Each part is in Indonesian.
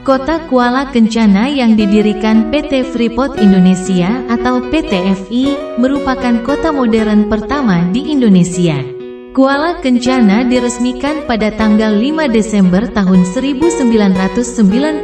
Kota Kuala Kencana yang didirikan PT Freeport Indonesia atau PT FI, merupakan kota modern pertama di Indonesia. Kuala Kencana diresmikan pada tanggal 5 Desember tahun 1995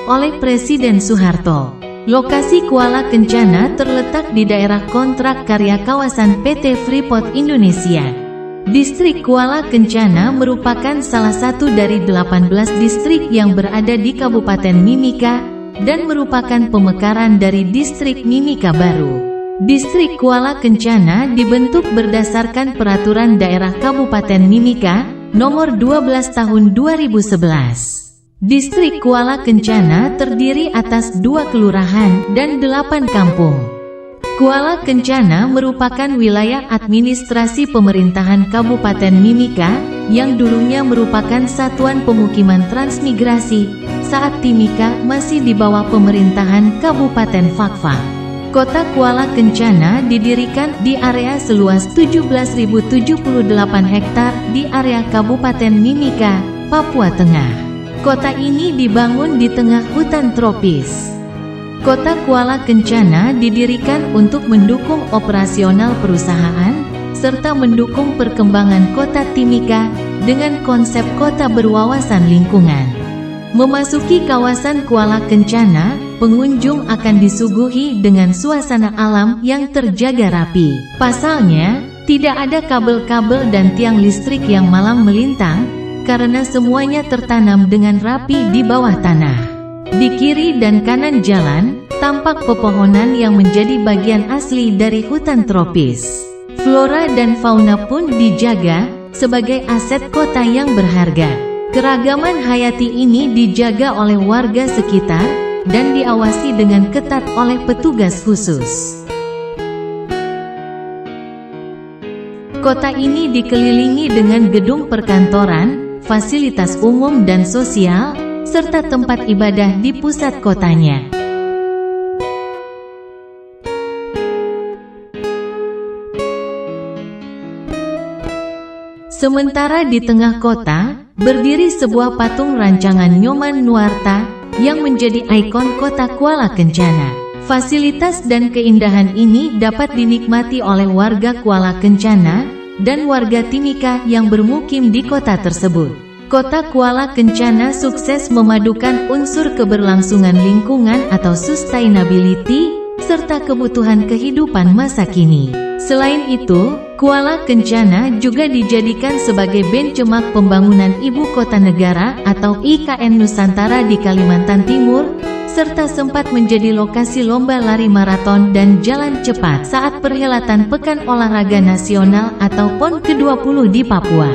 oleh Presiden Soeharto. Lokasi Kuala Kencana terletak di daerah kontrak karya kawasan PT Freeport Indonesia. Distrik Kuala Kencana merupakan salah satu dari 18 distrik yang berada di Kabupaten Mimika dan merupakan pemekaran dari Distrik Mimika Baru. Distrik Kuala Kencana dibentuk berdasarkan Peraturan Daerah Kabupaten Mimika Nomor 12 Tahun 2011. Distrik Kuala Kencana terdiri atas 2 kelurahan dan 8 kampung. Kuala Kencana merupakan wilayah administrasi pemerintahan Kabupaten Mimika yang dulunya merupakan satuan pemukiman transmigrasi saat Timika masih di bawah pemerintahan Kabupaten Fakfak. Kota Kuala Kencana didirikan di area seluas 17.078 hektar di area Kabupaten Mimika, Papua Tengah. Kota ini dibangun di tengah hutan tropis. Kota Kuala Kencana didirikan untuk mendukung operasional perusahaan, serta mendukung perkembangan kota Timika dengan konsep kota berwawasan lingkungan. Memasuki kawasan Kuala Kencana, pengunjung akan disuguhi dengan suasana alam yang terjaga rapi. Pasalnya, tidak ada kabel-kabel dan tiang listrik yang malang melintang, karena semuanya tertanam dengan rapi di bawah tanah. Di kiri dan kanan jalan, tampak pepohonan yang menjadi bagian asli dari hutan tropis. Flora dan fauna pun dijaga sebagai aset kota yang berharga. Keragaman hayati ini dijaga oleh warga sekitar dan diawasi dengan ketat oleh petugas khusus. Kota ini dikelilingi dengan gedung perkantoran, fasilitas umum dan sosial, serta tempat ibadah di pusat kotanya. Sementara di tengah kota, berdiri sebuah patung rancangan Nyoman Nuarta yang menjadi ikon kota Kuala Kencana. Fasilitas dan keindahan ini dapat dinikmati oleh warga Kuala Kencana dan warga Timika yang bermukim di kota tersebut. Kota Kuala Kencana sukses memadukan unsur keberlangsungan lingkungan atau sustainability, serta kebutuhan kehidupan masa kini. Selain itu, Kuala Kencana juga dijadikan sebagai benchmark pembangunan Ibu Kota Negara atau IKN Nusantara di Kalimantan Timur, serta sempat menjadi lokasi lomba lari maraton dan jalan cepat saat perhelatan Pekan Olahraga Nasional atau PON ke-20 di Papua.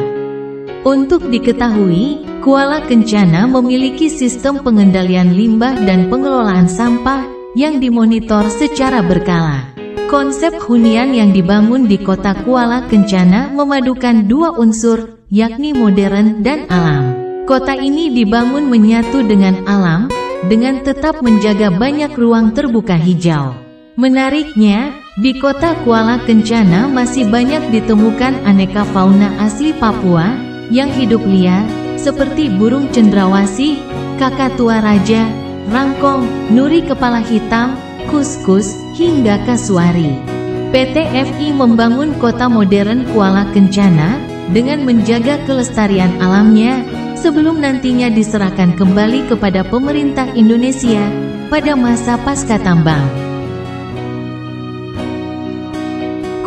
Untuk diketahui, Kuala Kencana memiliki sistem pengendalian limbah dan pengelolaan sampah yang dimonitor secara berkala. Konsep hunian yang dibangun di kota Kuala Kencana memadukan 2 unsur, yakni modern dan alam. Kota ini dibangun menyatu dengan alam, dengan tetap menjaga banyak ruang terbuka hijau. Menariknya, di kota Kuala Kencana masih banyak ditemukan aneka fauna asli Papua yang hidup liar, seperti burung cendrawasih, kakatua raja, rangkong, nuri kepala hitam, kuskus, hingga kasuari. PT FI membangun kota modern Kuala Kencana dengan menjaga kelestarian alamnya, sebelum nantinya diserahkan kembali kepada pemerintah Indonesia pada masa pasca tambang.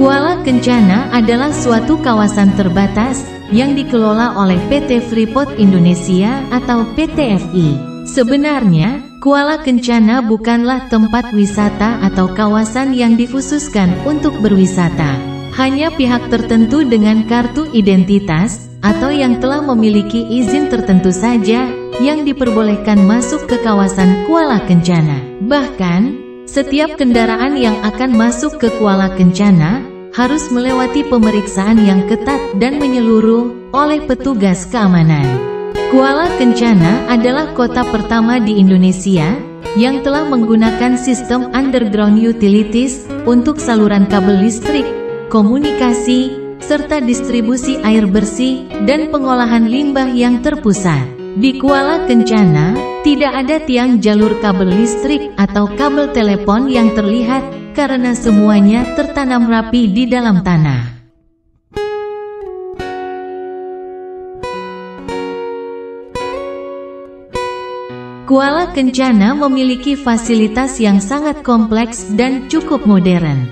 Kuala Kencana adalah suatu kawasan terbatas yang dikelola oleh PT Freeport Indonesia atau PT FI. Sebenarnya, Kuala Kencana bukanlah tempat wisata atau kawasan yang dikhususkan untuk berwisata. Hanya pihak tertentu dengan kartu identitas atau yang telah memiliki izin tertentu saja yang diperbolehkan masuk ke kawasan Kuala Kencana. Bahkan, setiap kendaraan yang akan masuk ke Kuala Kencana harus melewati pemeriksaan yang ketat dan menyeluruh oleh petugas keamanan. Kuala Kencana adalah kota pertama di Indonesia yang telah menggunakan sistem underground utilities untuk saluran kabel listrik, komunikasi, serta distribusi air bersih dan pengolahan limbah yang terpusat. Di Kuala Kencana, Tidak ada tiang jalur kabel listrik atau kabel telepon yang terlihat, karena semuanya tertanam rapi di dalam tanah. Kuala Kencana memiliki fasilitas yang sangat kompleks dan cukup modern.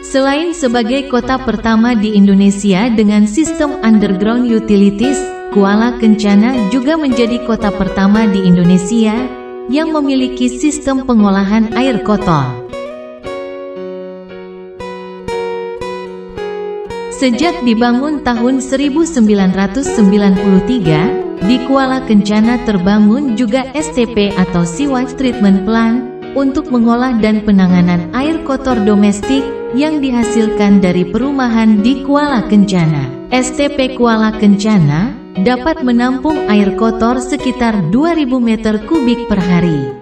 Selain sebagai kota pertama di Indonesia dengan sistem underground utilities, Kuala Kencana juga menjadi kota pertama di Indonesia yang memiliki sistem pengolahan air kotor. Sejak dibangun tahun 1993, di Kuala Kencana terbangun juga STP atau Sewage Treatment Plant untuk mengolah dan penanganan air kotor domestik yang dihasilkan dari perumahan di Kuala Kencana. STP Kuala Kencana dapat menampung air kotor sekitar 2000 meter kubik per hari.